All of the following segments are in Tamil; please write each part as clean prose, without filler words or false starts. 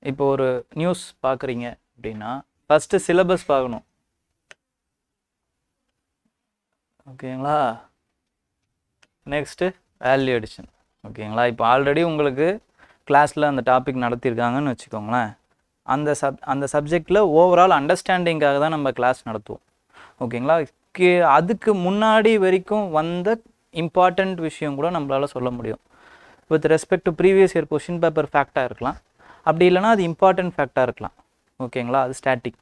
இப்போ ஒரு நியூஸ் பார்க்குறீங்க அப்படின்னா ஃபஸ்ட்டு சிலபஸ் பார்க்கணும். ஓகேங்களா? Next value addition. ஓகேங்களா? இப்போ ஆல்ரெடி உங்களுக்கு கிளாஸில் அந்த டாபிக் நடத்தியிருக்காங்கன்னு வச்சுக்கோங்களேன். அந்த சப்ஜெக்டில் ஓவரால் அண்டர்ஸ்டாண்டிங்காக தான் நம்ம கிளாஸ் நடத்துவோம். ஓகேங்களா? அதுக்கு முன்னாடி வரைக்கும் வந்த இம்பார்ட்டண்ட் விஷயம் கூட நம்மளால் சொல்ல முடியும். With respect to previous year question paper ஃபேக்டாக இருக்கலாம், அப்படி இல்லைனா அது இம்பார்ட்டன்ட் ஃபேக்டாக இருக்கலாம். ஓகேங்களா? அது ஸ்டாட்டிக்.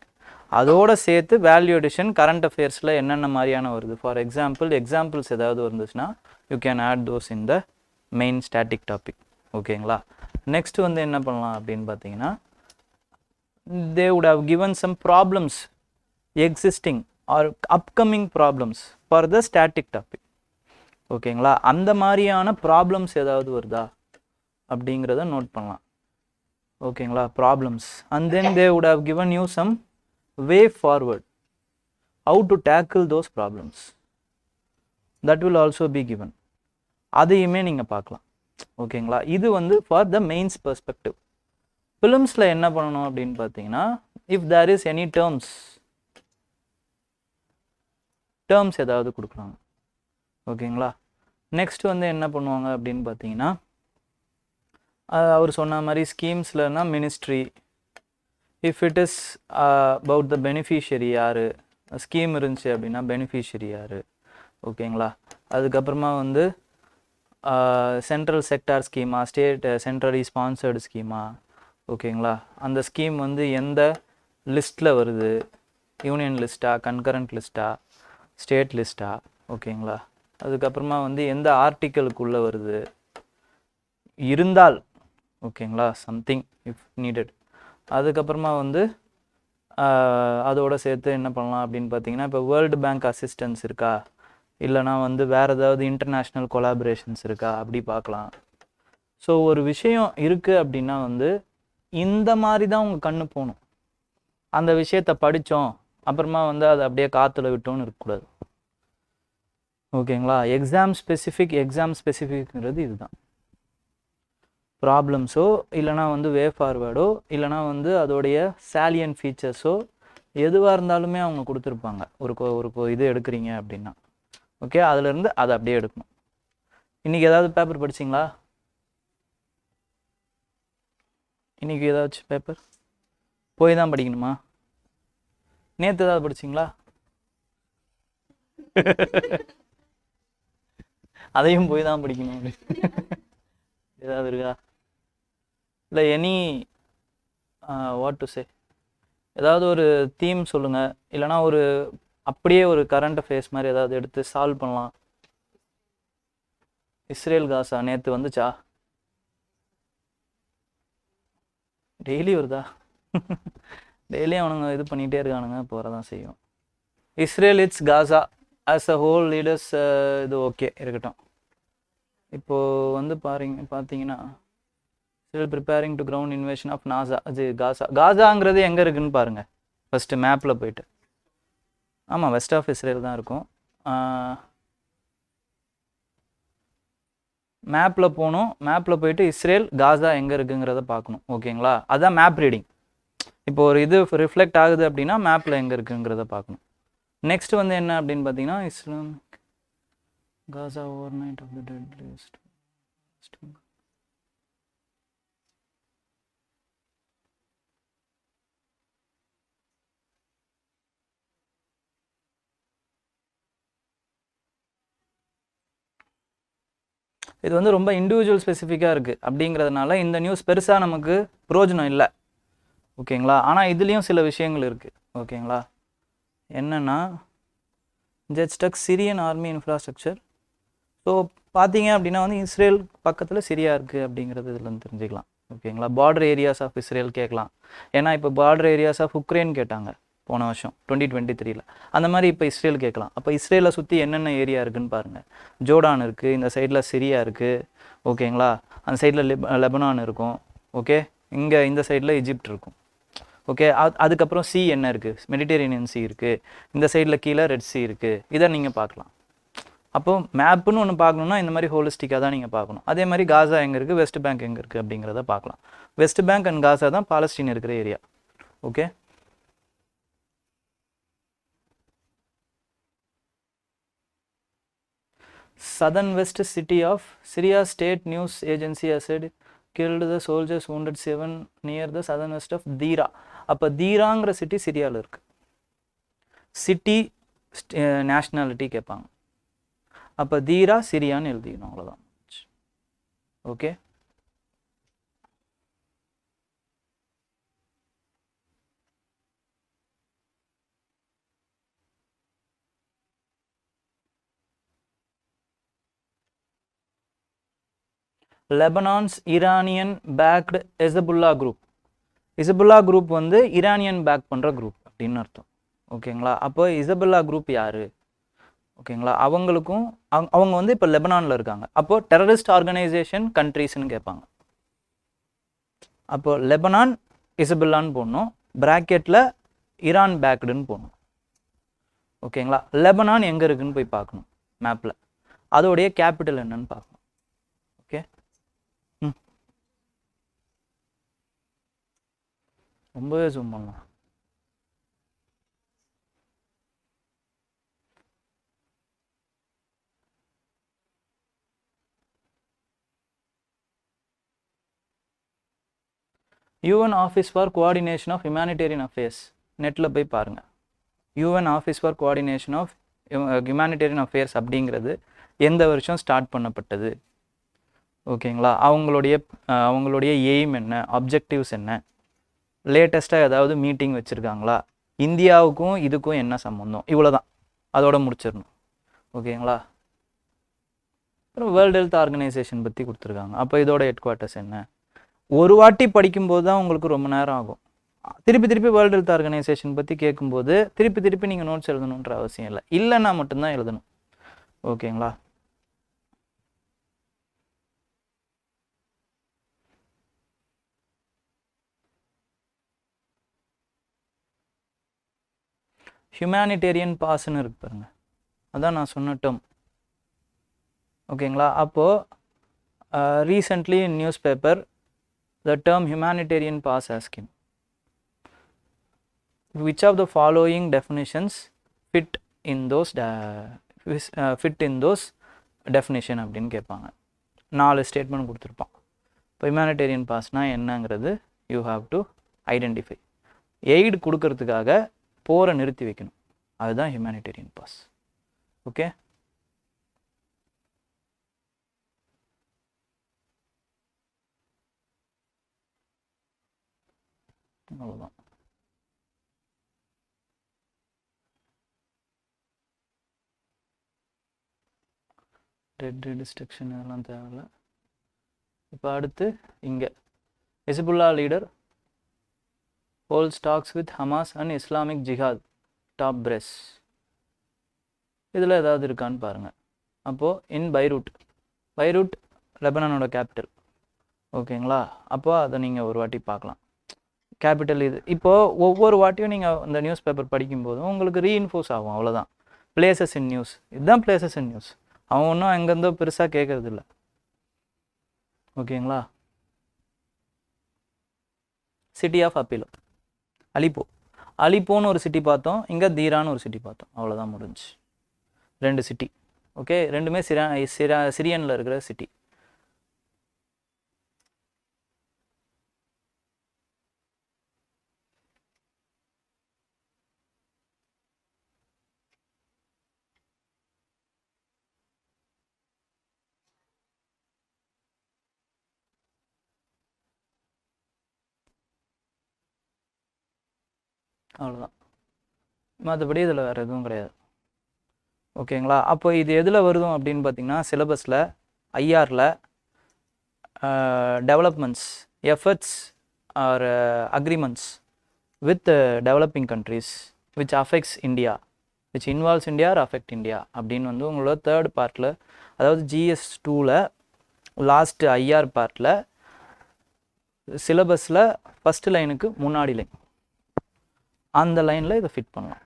அதோடு சேர்த்து வேல்யூ அடிஷன் கரண்ட் அஃபேர்ஸில் என்னென்ன மாதிரியான வருது, ஃபார் எக்ஸாம்பிள்ஸ் ஏதாவது வந்துச்சுன்னா you can add those in the main static topic. ஓகேங்களா? நெக்ஸ்ட் வந்து என்ன பண்ணலாம் அப்படின்னு பார்த்தீங்கன்னா, they would have given some problems existing or upcoming problems for the static topic. ஓகேங்களா? அந்த மாதிரியான ப்ராப்ளம்ஸ் ஏதாவது வருதா அப்படிங்கிறத நோட் பண்ணலாம். ஓகேங்களா? Problems. And then they would have given you some way forward, how to tackle those problems. That will also be given. அதையுமே நீங்கள் பார்க்கலாம். ஓகேங்களா? இது வந்து ஃபார் த மெயின்ஸ் பெர்ஸ்பெக்டிவ். ஃபிலிம்ஸில் என்ன பண்ணணும் அப்படின்னு பார்த்தீங்கன்னா, if there is any terms ஏதாவது கொடுக்குறாங்க. ஓகேங்களா? நெக்ஸ்ட் வந்து என்ன பண்ணுவாங்க அப்படின்னு பார்த்தீங்கன்னா, அவர் சொன்ன மாதிரி ஸ்கீம்ஸ்லன்னா ministry, if it is about the beneficiary யார், ஸ்கீம் இருந்துச்சு அப்படின்னா பெனிஃபிஷியரி யார். ஓகேங்களா? அதுக்கப்புறமா வந்து சென்ட்ரல் செக்டார் ஸ்கீமா, ஸ்டேட் சென்ட்ரலி ஸ்பான்சர்டு ஸ்கீமா. ஓகேங்களா? அந்த ஸ்கீம் வந்து எந்த லிஸ்ட்டில் வருது, யூனியன் லிஸ்ட்டா, கன்கரண்ட் லிஸ்ட்டா, ஸ்டேட் லிஸ்ட்டா. ஓகேங்களா? அதுக்கப்புறமா வந்து எந்த ஆர்டிக்கலுக்குள்ளே வருது இருந்தால். ஓகேங்களா? Something if needed. அதுக்கப்புறமா வந்து அதோடு சேர்த்து என்ன பண்ணலாம் அப்படின்னு பார்த்தீங்கன்னா, இப்போ வேர்ல்டு பேங்க் அசிஸ்டன்ஸ் இருக்கா, இல்லைனா வந்து வேறு ஏதாவது இன்டர்நேஷ்னல் கொலாபரேஷன்ஸ் இருக்கா, அப்படி பார்க்கலாம். ஸோ ஒரு விஷயம் இருக்குது அப்படின்னா வந்து இந்த மாதிரி தான் உங்கள் கண்ணு போகணும். அந்த விஷயத்தை படித்தோம் அப்புறமா வந்து அதை அப்படியே காற்றுல விட்டோன்னு இருக்கக்கூடாது. ஓகேங்களா? எக்ஸாம் ஸ்பெசிஃபிக்ங்கிறது இதுதான். ப்ராப்ளம்ஸோ இல்லைனா வந்து வே ஃபார்வேர்டோ இல்லைனா வந்து அதோடைய சாலியன் ஃபீச்சர்ஸோ எதுவாக இருந்தாலுமே அவங்க கொடுத்துருப்பாங்க. ஒரு இது எடுக்கிறீங்க அப்படின்னா ஓகே, அதுலேருந்து அதை அப்படியே எடுக்கணும். இன்றைக்கி ஏதாவது பேப்பர் படிச்சிங்களா? இன்றைக்கி ஏதாச்சும் பேப்பர் போய் தான் படிக்கணுமா? நேற்று ஏதாவது படிச்சிங்களா? அதையும் போய் தான் படிக்கணும் அப்படி ஏதாவது இருக்கா? இல்லை எனி வாட் டு சே, ஏதாவது ஒரு தீம் சொல்லுங்கள், இல்லைனா ஒரு அப்படியே ஒரு கரண்ட் அஃபேர்ஸ் மாதிரி ஏதாவது எடுத்து சால்வ் பண்ணலாம். இஸ்ரேல் காசா நேற்று வந்துச்சா? டெய்லி வருதா? டெய்லியும் அவனுங்க இது பண்ணிகிட்டே இருக்கானுங்க, போகிறதான் செய்யும். Israel it's Gaza as a whole leaders இது ஓகே இருக்கட்டும். இப்போது வந்து பார்த்தீங்கன்னா Israel preparing to ground invasion of Gaza. அது காசாங்கிறது எங்கே இருக்குதுன்னு பாருங்கள் ஃபஸ்ட்டு மேப்பில் போயிட்டு. ஆமாம், வெஸ்ட் ஆஃப் இஸ்ரேல் தான் இருக்கும். மேப்பில் போகணும், மேப்பில் போயிட்டு இஸ்ரேல் காசா எங்கே இருக்குங்கிறத பார்க்கணும். ஓகேங்களா? அதுதான் மேப் ரீடிங். இப்போ ஒரு இது ரிஃப்ளெக்ட் ஆகுது அப்படின்னா மேப்பில் எங்கே இருக்குங்கிறத பார்க்கணும். நெக்ஸ்ட் வந்து என்ன அப்படின்னு பார்த்தீங்கன்னா, இஸ்லாம் Gaza overnight of the dead list. இது வந்து ரொம்ப இண்டிவிஜுவல் ஸ்பெசிஃபிக்காக இருக்குது அப்படிங்கிறதுனால இந்த நியூஸ் பெருசாக நமக்கு பிரயோஜனம் இல்லை. ஓகேங்களா? ஆனால் இதுலேயும் சில விஷயங்கள் இருக்குது. ஓகேங்களா? என்னென்னா, ஜெட்ஸ்டக் சிரியன் ஆர்மி இன்ஃப்ராஸ்ட்ரக்சர். ஸோ பார்த்தீங்க அப்படின்னா வந்து இஸ்ரேல் பக்கத்தில் சிரியா இருக்குது அப்படிங்கிறது இதில் வந்து தெரிஞ்சுக்கலாம். ஓகேங்களா? பார்டர் ஏரியாஸ் ஆஃப் இஸ்ரேல் கேட்கலாம். ஏன்னா இப்போ பார்டர் ஏரியாஸ் ஆஃப் உக்ரைன் கேட்டாங்க போன வருஷம் 2023. அந்த மாதிரி இப்போ இஸ்ரேல் கேட்கலாம். அப்போ இஸ்ரேலை சுற்றி என்னென்ன ஏரியா இருக்குதுன்னு பாருங்கள். ஜோர்டான் இருக்குது, இந்த சைடில் சிரியா இருக்குது. ஓகேங்களா? அந்த சைடில் லெபனான் இருக்கும். ஓகே, இங்கே இந்த சைடில் எஜிப்ட் இருக்கும். ஓகே, அதுக்கப்புறம் சி என்ன இருக்குது, மெடிட்டரேனியன் சி இருக்குது. இந்த சைடில் கீழே ரெட் சி இருக்குது. இதை நீங்கள் பார்க்கலாம். அப்போ மேப்புன்னு ஒன்று பார்க்கணுன்னா இந்த மாதிரி ஹோலிஸ்டிக்காக தான் நீங்கள் பார்க்கணும். அதே மாதிரி காசா எங்கே இருக்குது, வெஸ்ட் பேங்க் எங்கே இருக்குது அப்படிங்கிறத பார்க்கலாம். வெஸ்ட் பேங்க் அண்ட் காசா தான் பாலஸ்தீன் இருக்கிற area. Okay, southern west city of Syria state news agency has said killed the soldiers, wounded 7 near the southern west of Dira. அப்போ தீராங்கிற சிட்டி சிரியாவில் இருக்குது. சிட்டி நேஷ்னாலிட்டி கேட்பாங்க. அப்போ தீரா சிரியான்னு எழுதிக்கணும், அவ்வளோதான். Okay, Lebanon's Iranian backed Hezbollah group. Hezbollah group வந்து ஈரானியன் பேக் பண்ணுற குரூப் அப்படின்னு அர்த்தம். ஓகேங்களா, அப்போ ஹெஸ்புல்லா குரூப் யார்? ஓகேங்களா, அவங்களுக்கும் அவங்க வந்து இப்போ லெபனானில் இருக்காங்க. அப்போது டெரரிஸ்ட் ஆர்கனைசேஷன் கண்ட்ரீஸ்ன்னு கேட்பாங்க. அப்போது லெபனான் ஹெஸ்புல்லான்னு போடணும், ப்ராக்கெட்டில் ஈரான் பேக்டுன்னு போடணும். ஓகேங்களா, லெபனான் எங்கே இருக்குன்னு போய் பார்க்கணும் மேப்பில், அதோடைய கேபிட்டல் என்னன்னு பார்க்கணும். ஓகே, ரொம்பவே ஜூம் பண்ணலாம். UN office for coordination of humanitarian affairs நெட்டில் போய் பாருங்கள். UN office for coordination of humanitarian affairs அப்படிங்கிறது எந்த வருஷம் ஸ்டார்ட் பண்ணப்பட்டது? ஓகேங்களா, அவங்களுடைய எய்ம் என்ன, அப்ஜெக்டிவ்ஸ் என்ன, லேட்டஸ்ட்டாக ஏதாவது மீட்டிங் வச்சுருக்காங்களா, இந்தியாவுக்கும் இதுக்கும் என்ன சம்மந்தம், இவ்வளோ தான், அதோட முடிச்சிடணும். ஓகேங்களா, அப்புறம் வேர்ல்டு ஹெல்த் ஆர்கனைசேஷன் பற்றி கொடுத்துருக்காங்க. அப்போ இதோட ஹெட் குவார்ட்டர்ஸ் என்ன? ஒரு வாட்டி படிக்கும்போது தான் உங்களுக்கு ரொம்ப நேரம் ஆகும். திருப்பி வேர்ல்டு ஹெல்த் ஆர்கனைசேஷன் பற்றி கேட்கும்போது திருப்பி நீங்கள் நோட்ஸ் எழுதணுன்ற அவசியம் இல்லை, இல்லைன்னா மட்டும்தான் எழுதணும். ஓகேங்களா, ஹியூமனிடேரியன் பாஸ்ன்னு இருக்கு பாருங்க, அதான் நான் சொன்ன டேர்ம். ஓகேங்களா, அப்போது recently in news paper the term humanitarian pass has come. Which of the following definitions fit in those definition அப்படின்னு கேட்பாங்க. 4 ஸ்டேட்மெண்ட் கொடுத்துருப்பான். இப்போ ஹியூமனிடேரியன் பாஸ்னால் என்னங்கிறது you have to identify. Aid கொடுக்கறதுக்காக போரை நிறுத்தி வைக்கணும், அதுதான் ஹியூமனிடேரியன் பாஸ். ஓகே, அவ்வளோதான். ரெட் டிஸ்ட்ரக்ஷன் இதெல்லாம் தேவையில்லை. இப்போ அடுத்து இங்கே Hezbollah leader holds talks with Hamas and Islamic Jihad top brass. இதில் ஏதாவது இருக்கான்னு பாருங்கள். அப்போது இன் பைரூட் லெபனானோட கேபிட்டல். ஓகேங்களா, அப்போ அதை நீங்கள் ஒரு வாட்டி பார்க்கலாம். கேபிட்டல் இது. இப்போது ஒவ்வொரு வாட்டியும் நீங்கள் இந்த நியூஸ் பேப்பர் படிக்கும்போதும் உங்களுக்கு ரீஇன்ஃபோர்ஸ் ஆகும், அவ்வளோதான். பிளேசஸ் இன் நியூஸ், இதுதான் பிளேசஸ் இன் நியூஸ். அவன் ஒன்றும் எங்கேருந்தோ பெருசாக கேட்கறது இல்லை. ஓகேங்களா, சிட்டி ஆஃப் அலிப்போன்னு ஒரு சிட்டி பார்த்தோம், இங்கே தீரான்னு ஒரு சிட்டி பார்த்தோம், அவ்வளோதான், முடிஞ்சு. 2 சிட்டி. ஓகே, ரெண்டுமே சிரியனில் இருக்கிற சிட்டி. அவ்வளோதான், மற்றபடி இதில் வேறு எதுவும் கிடையாது. ஓகேங்களா, அப்போ இது எதில் வருதும் அப்படின்னு பார்த்தீங்கன்னா சிலபஸில் ஐஆரில் developments, efforts or agreements with developing countries which affects India, which involves India or affect India அப்படின்னு வந்து உங்களோட 3rd பார்ட்டில், அதாவது GS 2ல் லாஸ்ட் ஐஆர் பார்ட்டில் சிலபஸில் ஃபஸ்ட்டு லைனுக்கு முன்னாடி லைன், அந்த லைனில் இதை ஃபிட் பண்ணலாம்.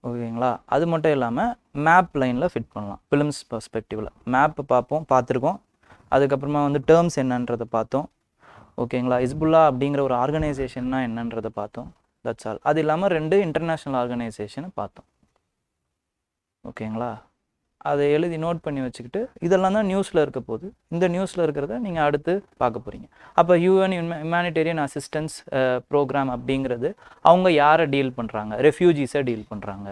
ஓகேங்களா? அது மட்டும் இல்லாமல் மேப் லைனில் ஃபிட் பண்ணலாம். ஃபிலிம்ஸ் பர்ஸ்பெக்டிவில் மேப்பு பார்த்துருக்கோம். அதுக்கப்புறமா வந்து டேர்ம்ஸ் என்னன்றதை பார்த்தோம். ஓகேங்களா? ஹிஸ்புல்லா அப்படிங்கிற ஒரு ஆர்கனைசேஷன்னா என்னன்றதை பார்த்தோம். That's all. அது இல்லாமல் 2 இன்டர்நேஷ்னல் ஆர்கனைசேஷனை பார்த்தோம். ஓகேங்களா? அதை எழுதி நோட் பண்ணி வச்சுக்கிட்டு இதெல்லாம் தான் நியூஸில் இருக்க போகுது. இந்த நியூஸில் இருக்கிறத நீங்கள் அடுத்து பார்க்க போகிறீங்க. அப்போ யூஎன் ஹியூமனிடேரியன் அசிஸ்டன்ஸ் ப்ரோக்ராம் அப்படிங்கிறது அவங்க யாரை டீல் பண்ணுறாங்க? ரெஃப்யூஜிஸை டீல் பண்ணுறாங்க.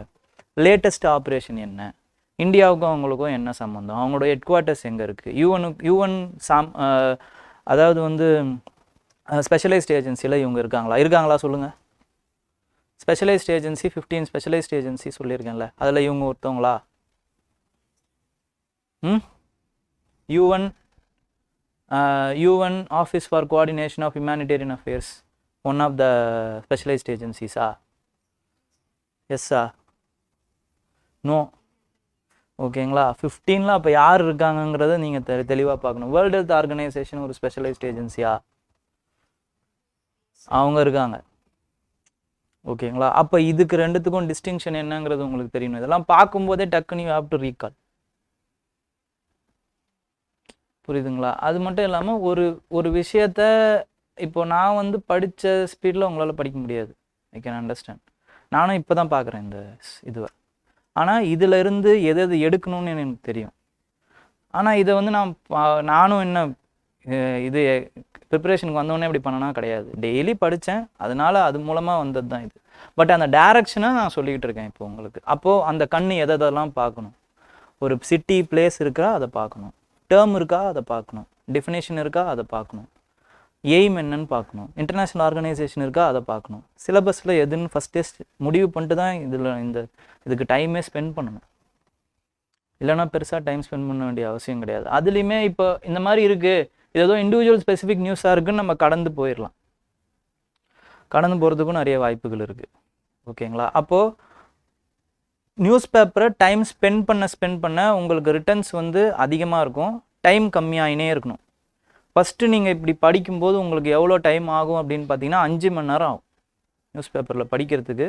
லேட்டஸ்ட் ஆப்ரேஷன் என்ன? இந்தியாவுக்கும் அவங்களுக்கும் என்ன சம்மந்தம்? அவங்களோட ஹெட் குவார்ட்டர்ஸ் எங்கே இருக்குது? யூஎன் அதாவது வந்து ஸ்பெஷலைஸ்ட் ஏஜென்சியில் இவங்க இருக்காங்களா சொல்லுங்கள். ஸ்பெஷலைஸ்ட் ஏஜென்சி 15 ஸ்பெஷலைஸ்ட் ஏஜென்சி சொல்லியிருக்கேன்ல, அதில் இவங்க ஒருத்தவங்களா? UN Office for Coordination of Humanitarian Affairs, one of the specialized agencies. Yes sir? No. ஓகேங்களா? 15ல் அப்போ யார் இருக்காங்கங்கிறத நீங்கள் தெளிவாக பார்க்கணும். வேர்ல்டு ஹெல்த் ஆர்கனைசேஷன் ஒரு ஸ்பெஷலைஸ்ட் ஏஜென்சியா? அவங்க இருக்காங்க. ஓகேங்களா? அப்போ இதுக்கு ரெண்டுத்துக்கும் டிஸ்டிங்ஷன் என்னங்கிறது உங்களுக்கு தெரியணும். இதெல்லாம் பார்க்கும்போதே டக்குன்னு யூ ஹேவ் டு ரீகால். புரியுதுங்களா? அது மட்டும் இல்லாமல் ஒரு விஷயத்த இப்போ நான் வந்து படித்த ஸ்பீடில் உங்களால் படிக்க முடியாது. I can understand. நானும் இப்போ தான் பார்க்குறேன் இந்த இதுவை. ஆனால் இதில் இருந்து எது எடுக்கணும்னு எனக்கு தெரியும். ஆனால் இதை வந்து நானும் என்ன இது ப்ரிப்பரேஷனுக்கு வந்தோடனே இப்படி பண்ணனா கிடையாது. டெய்லி படித்தேன், அதனால் அது மூலமாக வந்தது தான் இது. பட் அந்த டைரக்ஷனை நான் சொல்லிக்கிட்டு இருக்கேன் இப்போ உங்களுக்கு. அப்போது அந்த கண் எதெல்லாம் பார்க்கணும்? ஒரு சிட்டி பிளேஸ் இருக்கா அதை பார்க்கணும், டேர்ம் இருக்கா அதை பார்க்கணும், டெஃபினேஷன் இருக்கா அதை பார்க்கணும், எய்ம் என்னன்னு பார்க்கணும், இன்டர்நேஷ்னல் ஆர்கனைசேஷன் இருக்கா அதை பார்க்கணும், சிலபஸில் எதுன்னு ஃபஸ்ட் டெஸ்ட் முடிவு பண்ணிட்டு தான் இதுக்கு டைமே ஸ்பெண்ட் பண்ணணும். இல்லைனா பெருசாக டைம் ஸ்பெண்ட் பண்ண வேண்டிய அவசியம் கிடையாது. அதுலேயுமே இப்போ இந்த மாதிரி இருக்குது, இது ஏதோ இண்டிவிஜுவல் ஸ்பெசிஃபிக் நியூஸாக இருக்குதுன்னு நம்ம கடந்து போயிடலாம். கடந்து போகிறதுக்கும் நிறைய வாய்ப்புகள் இருக்குது. ஓகேங்களா? அப்போது நியூஸ் பேப்பரை டைம் ஸ்பெண்ட் பண்ண உங்களுக்கு ரிட்டர்ன்ஸ் வந்து அதிகமாக இருக்கும், டைம் கம்மியாகினே இருக்கணும். ஃபஸ்ட்டு நீங்கள் இப்படி படிக்கும்போது உங்களுக்கு எவ்வளோ டைம் ஆகும் அப்படின்னு பார்த்தீங்கன்னா 5 மணி நேரம் ஆகும். நியூஸ் பேப்பரில் படிக்கிறதுக்கு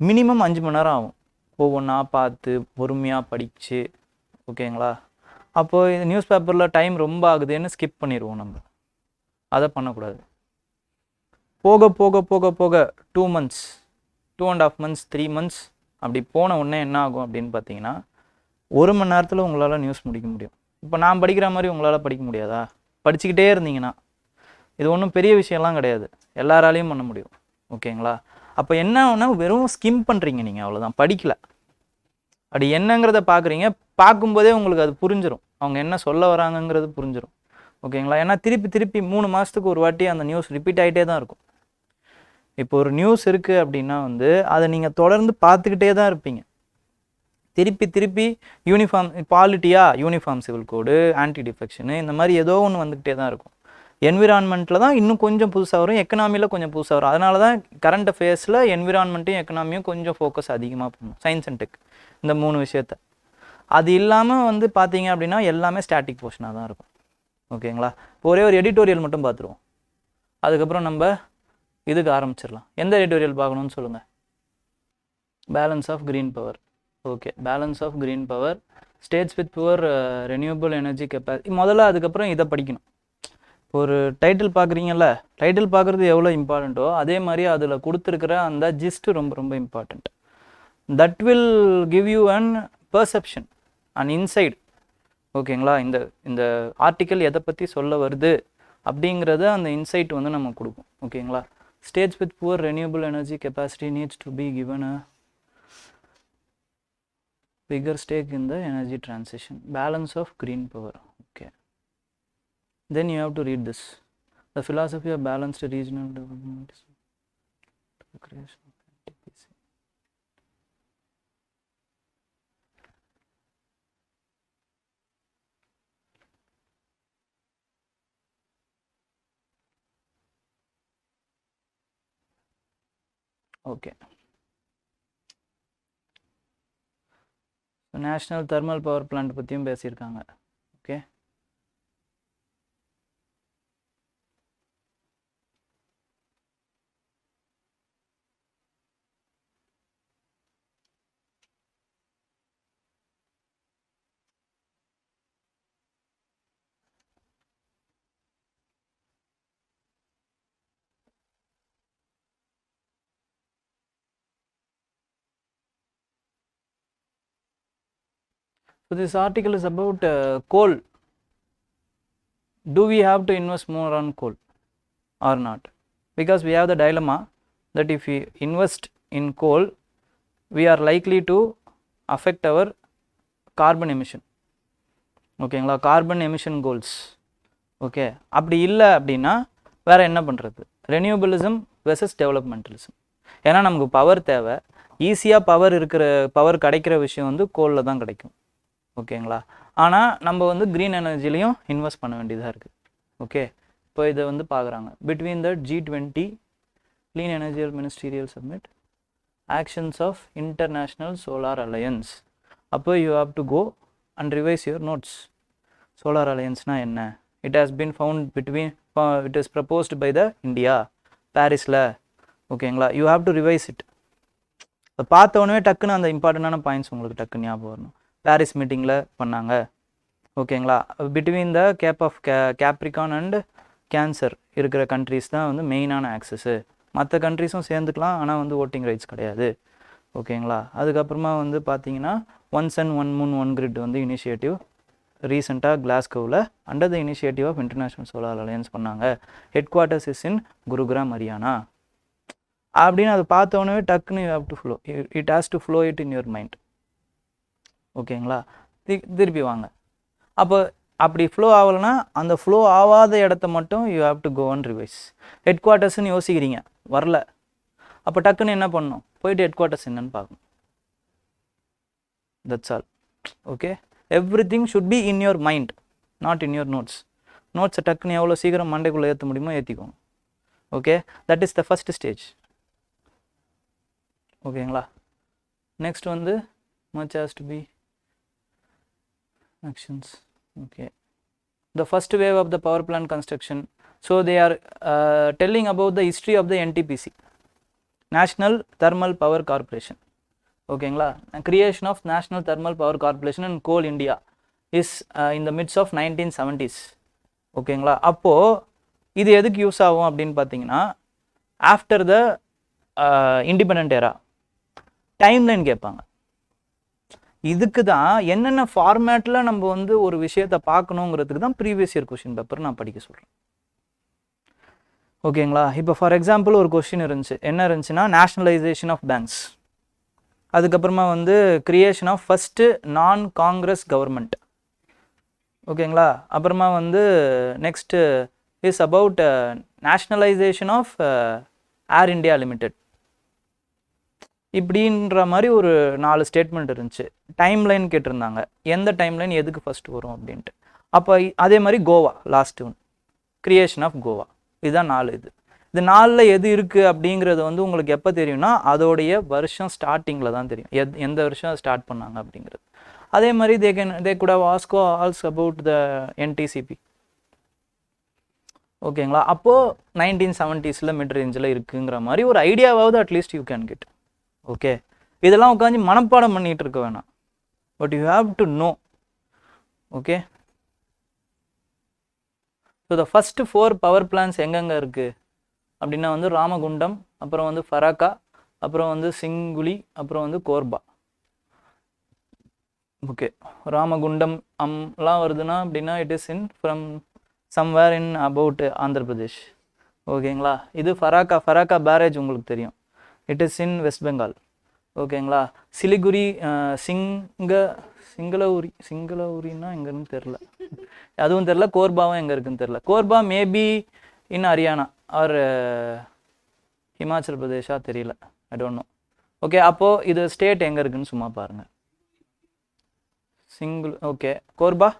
மினிமம் 5 மணி நேரம் ஆகும். ஒவ்வொன்றா பார்த்து பொறுமையாக படித்து. ஓகேங்களா? அப்போது இது நியூஸ் பேப்பரில் டைம் ரொம்ப ஆகுதுன்னு ஸ்கிப் பண்ணிடுவோம். நம்ம அதை பண்ணக்கூடாது. போக போக போக போக 2 months 2.5 months 3 months அப்படி போன உடனே என்ன ஆகும் அப்படின்னு பார்த்தீங்கன்னா 1 மணி நேரத்தில் உங்களால் நியூஸ் முடிக்க முடியும். இப்போ நான் படிக்கிற மாதிரி உங்களால் படிக்க முடியாதா? படிச்சுக்கிட்டே இருந்தீங்கன்னா இது ஒன்றும் பெரிய விஷயம்லாம் கிடையாது, எல்லாராலையும் பண்ண முடியும். ஓகேங்களா? அப்போ என்ன ஒன்றா வெறும் ஸ்கிம் பண்ணுறீங்க நீங்கள், அவ்வளோதான், படிக்கல. அப்படி என்னங்கிறத பார்க்குறீங்க, பார்க்கும்போதே உங்களுக்கு அது புரிஞ்சிடும், அவங்க என்ன சொல்ல வராங்கங்கிறது புரிஞ்சிடும். ஓகேங்களா? ஏன்னா திருப்பி 3 மாதத்துக்கு ஒரு வாட்டி அந்த நியூஸ் ரிப்பீட் ஆகிட்டே தான் இருக்கும். இப்போ ஒரு நியூஸ் இருக்குது அப்படின்னா வந்து அதை நீங்கள் தொடர்ந்து பார்த்துக்கிட்டே தான் இருப்பீங்க. திருப்பி யூனிஃபார்ம் பாலிட்டியா, யூனிஃபார்ம் சிவில் கோடு, ஆன்டி டிஃபெக்ஷனு, இந்த மாதிரி ஏதோ ஒன்று வந்துக்கிட்டே தான் இருக்கும். என்விரான்மெண்ட்டில் தான் இன்னும் கொஞ்சம் புதுசாக வரும், எக்கனாமியில் கொஞ்சம் புதுசாக வரும். அதனால தான் கரண்ட் அஃபேர்ஸில் என்விரான்மெண்ட்டையும் எக்கனாமியும் கொஞ்சம் ஃபோக்கஸ் அதிகமாக பண்ணும், சயின்ஸ் அண்ட் டெக் இந்த 3 விஷயத்த. அது இல்லாமல் வந்து பார்த்தீங்க அப்படின்னா எல்லாமே ஸ்டாட்டிக் போர்ஷனாக தான் இருக்கும். ஓகேங்களா? இப்போ ஒரே ஒரு எடிட்டோரியல் மட்டும் பார்த்துருவோம், அதுக்கப்புறம் நம்ம இதுக்கு ஆரம்பிச்சிடலாம். எந்த எடிட்டோரியல் பார்க்கணும்னு சொல்லுங்கள். Balance of green power. Okay, balance of green power, states with poor renewable energy capacity. முதல்ல அதுக்கப்புறம் இதை படிக்கணும். ஒரு டைட்டில் பார்க்குறீங்கல்ல, டைட்டில் பார்க்குறது எவ்வளோ இம்பார்ட்டண்ட்டோ அதே மாதிரி அதில் கொடுத்துருக்கிற அந்த ஜிஸ்ட்டு ரொம்ப ரொம்ப important. That will give you an perception and inside. ஓகேங்களா? இந்த ஆர்டிக்கல் எதை பற்றி சொல்ல வருது அப்படிங்கிறத அந்த இன்சைட் வந்து நம்ம கொடுக்கும். ஓகேங்களா? States with poor renewable energy capacity needs to be given a bigger stake in the energy transition. Balance of green power. Okay. Then you have to read this. The philosophy of balanced regional development is the creation of NTPC. Okay. National thermal power plant பற்றியும் பேசியிருக்காங்க. Okay, So this article is about coal. Do we have to invest more on coal or not? Because we have the dilemma that if we invest in coal, we are likely to affect our carbon emission. ஓகேங்களா, கார்பன் எமிஷன் கோல்ஸ். ஓகே, அப்படி இல்லை அப்படின்னா வேறு என்ன பண்ணுறது? ரெனியூபிளிசம் வெர்சஸ் டெவலப்மெண்டலிசம். ஏன்னா நமக்கு பவர் தேவை, ஈஸியாக பவர் கிடைக்கிற விஷயம் வந்து கோலில் தான் கிடைக்கும். ஓகேங்களா, ஆனால் நம்ம வந்து க்ரீன் எனர்ஜிலையும் இன்வெஸ்ட் பண்ண வேண்டியதாக இருக்குது. ஓகே, இப்போ இதை வந்து பார்க்குறாங்க. Between the G20 Clean Energy Ministerial Summit, Actions of International Solar Alliance. அப்போ you have to go and revise your notes. Solar Alliance na enna? It has been found it is proposed by the India, Parisல. ஓகேங்களா, you have to revise it. பார்த்த உடனே டக்குன்னு அந்த இம்பார்ட்டண்டான பாயிண்ட்ஸ் உங்களுக்கு டக்குன்னு ஞாபகம் வரணும். பாரிஸ் மீட்டிங்கில் பண்ணாங்க. ஓகேங்களா, between the Capricorn and cancer இருக்கிற கண்ட்ரிஸ் தான் வந்து மெயினான ஆக்சஸ்ஸு. மற்ற கண்ட்ரிஸும் சேர்ந்துக்கலாம், ஆனால் வந்து ஓட்டிங் ரைட்ஸ் கிடையாது. ஓகேங்களா, அதுக்கப்புறமா வந்து பார்த்தீங்கன்னா one Sun one Moon one grid வந்து இனிஷியேட்டிவ் ரீசெண்டாக கிளாஸ்கோவில் under the initiative of international solar alliance பண்ணாங்க. Head quarters is in Gurugram, Haryana. அப்படின்னு அதை பார்த்தோன்னே டக்குன்னு you have to flow, it has to flow it in your mind. ஓகேங்களா, திருப்பி வாங்க. அப்போ அப்படி ஃப்ளோ ஆகலைன்னா அந்த ஃப்ளோ ஆகாத இடத்த மட்டும் you have to go and revise. ஹெட் குவார்ட்டர்ஸ்ன்னு யோசிக்கிறீங்க, வரல. அப்போ டக்குன்னு என்ன பண்ணணும்? போயிட்டு ஹெட் குவார்ட்டர்ஸ் என்னன்னு பார்க்கணும். That's all. Okay, everything should be in your mind, not in your notes. நோட்ஸை டக்குன்னு எவ்வளோ சீக்கிரம் மண்டைக்குள்ளே ஏற்ற முடியுமோ ஏற்றிக்கோங்க. Okay, that is the first stage. ஓகேங்களா, நெக்ஸ்ட் வந்து much has to be actions. Okay, the first wave of the power plant construction. So they are telling about the history of the NTPC, National Thermal Power Corporation. ஓகேங்களா, creation of National Thermal Power Corporation in Coal India is in the midst of 1970s. ஓகேங்களா, அப்போது இது எதுக்கு யூஸ் ஆகும் அப்படின்னு பார்த்தீங்கன்னா, after the independent era timeline கேட்பாங்க. இதுக்கு தான் என்னென்ன ஃபார்மேட்டில் நம்ம வந்து ஒரு விஷயத்தை பார்க்கணுங்கிறதுக்கு தான் ப்ரீவியஸ் இயர் கொஷின் பேப்பர் நான் படிக்க சொல்கிறேன். ஓகேங்களா, இப்போ ஃபார் எக்ஸாம்பிள் ஒரு கொஷின் இருந்துச்சு. என்ன இருந்துச்சுன்னா, நேஷ்னலைசேஷன் ஆஃப் பேங்க்ஸ், அதுக்கப்புறமா வந்து கிரியேஷன் ஆஃப் ஃபஸ்ட்டு நான் காங்கிரஸ் கவர்மெண்ட். ஓகேங்களா, அப்புறமா வந்து next is about nationalisation of Air India Limited. இப்படின்ற மாதிரி ஒரு 4 ஸ்டேட்மெண்ட் இருந்துச்சு. டைம்லைன் கேட்டிருந்தாங்க, எந்த டைம்லைன் எதுக்கு ஃபஸ்ட்டு வரும் அப்படின்ட்டு. அப்போ அதே மாதிரி Goa last one, creation of Goa. இதுதான் 4. இது 4ல் எது இருக்குது அப்படிங்கிறது வந்து உங்களுக்கு எப்போ தெரியும்னா, அதோடைய வருஷம் ஸ்டார்டிங்கில் தான் தெரியும், எந்த வருஷம் ஸ்டார்ட் பண்ணாங்க அப்படிங்கிறது. அதே மாதிரி they could have also about the NTCP. ஓகேங்களா, அப்போது 1970s மிட் ரேஞ்சில் இருக்குங்கிற மாதிரி ஒரு ஐடியாவாவது at least you can get. Okay, இதெல்லாம் உட்காந்து மனப்பாடம் பண்ணிகிட்டு இருக்க வேணாம், but you have to know. Okay, so the first 4 power plans எங்கெங்கே இருக்குது அப்படின்னா வந்து ராமகுண்டம், அப்புறம் வந்து ஃபராக்கா, அப்புறம் வந்து சிங்குலி, அப்புறம் வந்து கோர்பா. ஓகே, ராமகுண்டம் அம்லாம் வருதுன்னா அப்படின்னா it is in from somewhere in about Andhra Pradesh. ஓகேங்களா, இது ஃபராக்கா பேரேஜ் உங்களுக்கு தெரியும், it is in west Bengal. ஓகேங்களா, சிலிகுரி சிங்களூரின்னா எங்கன்னு தெரில, அதுவும் தெரில. கோர்பாவும் எங்கே இருக்குன்னு தெரில. Korba maybe in Haryana or Himachal பிரதேஷா தெரியல, ஐ டோன்ட் நோ. ஓகே, அப்போது இது ஸ்டேட் எங்கே இருக்குன்னு சும்மா பாருங்கள். Okay, Korba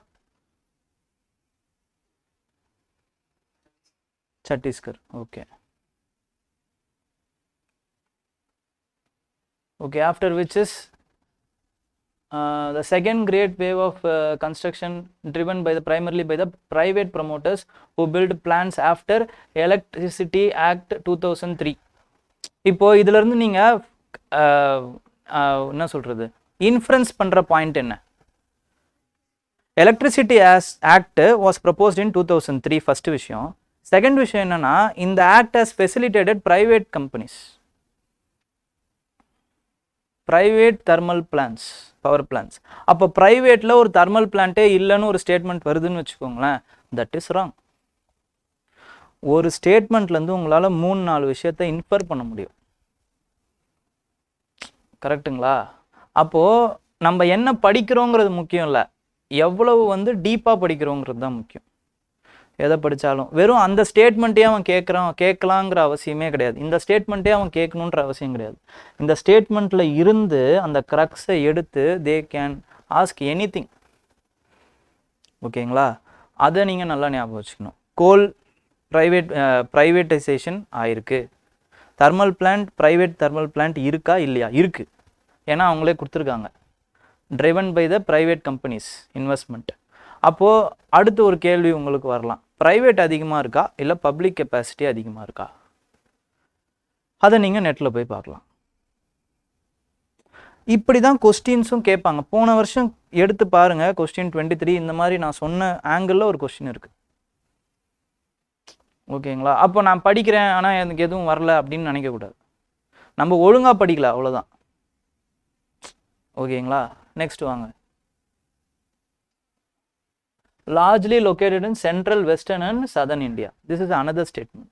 Chhattisgarh. Okay, okay, after which is the second great wave of construction driven primarily by the private promoters who build plants after Electricity Act 2003. இப்போ இதிலிருந்து நீங்கள் என்ன சொல்கிறது, இன்ஃபரன்ஸ் பண்ணுற பாயிண்ட் என்ன? Electricity Act was proposed in 2003, first விஷயம். செகண்ட் விஷயம் என்னென்னா, இந்த act has facilitated private companies. Private thermal plants, power plants. அப்போ ப்ரைவேட்டில் ஒரு தெர்மல் பிளான்ட்டே இல்லைன்னு ஒரு ஸ்டேட்மெண்ட் வருதுன்னு வச்சுக்கோங்களேன், தட் இஸ் ராங். ஒரு ஸ்டேட்மெண்ட்லேருந்து உங்களால் 3-4 விஷயத்தை இன்ஃபர் பண்ண முடியும். கரெக்டுங்களா? அப்போது நம்ம என்ன படிக்கிறோங்கிறது முக்கியம் இல்லை, எவ்வளவு வந்து டீப்பாக படிக்கிறோங்கிறது தான் முக்கியம். எதை படித்தாலும் வெறும் அந்த ஸ்டேட்மெண்ட்டே அவன் கேட்கலாங்கிற அவசியமே கிடையாது. இந்த ஸ்டேட்மெண்ட்டே அவன் கேட்கணுன்ற அவசியம் கிடையாது. இந்த ஸ்டேட்மெண்ட்டில் இருந்து அந்த க்ரக்ஸை எடுத்து தே கேன் ஆஸ்க் எனிதிங். ஓகேங்களா? அதை நீங்கள் நல்லா ஞாபகம் வச்சுக்கணும். கோல் ப்ரைவேட்டைசேஷன் ஆயிருக்கு. Thermal plant, private thermal plant இருக்கா இல்லையா? இருக்குது. ஏன்னா அவங்களே கொடுத்துருக்காங்க. Driven by the private companies investment. அப்போது அடுத்து ஒரு கேள்வி உங்களுக்கு வரலாம், ப்ரைவேட் அதிகமாக இருக்கா இல்லை பப்ளிக் கெப்பாசிட்டி அதிகமாக இருக்கா? அதை நீங்கள் நெட்டில் போய் பார்க்கலாம். இப்படி தான் கொஸ்டின்ஸும் கேட்பாங்க. போன வருஷம் எடுத்து பாருங்கள், கொஸ்டின் 23 இந்த மாதிரி நான் சொன்ன ஆங்கிளில் ஒரு கொஸ்டின் இருக்குது. ஓகேங்களா? அப்போ நான் படிக்கிறேன் ஆனால் எனக்கு எதுவும் வரல அப்படின்னு நினைக்கக்கூடாது. நம்ம ஒழுங்காக படிக்கல, அவ்வளோதான். ஓகேங்களா? நெக்ஸ்ட் வாங்க. Largely located in central, western and southern India. This is another statement.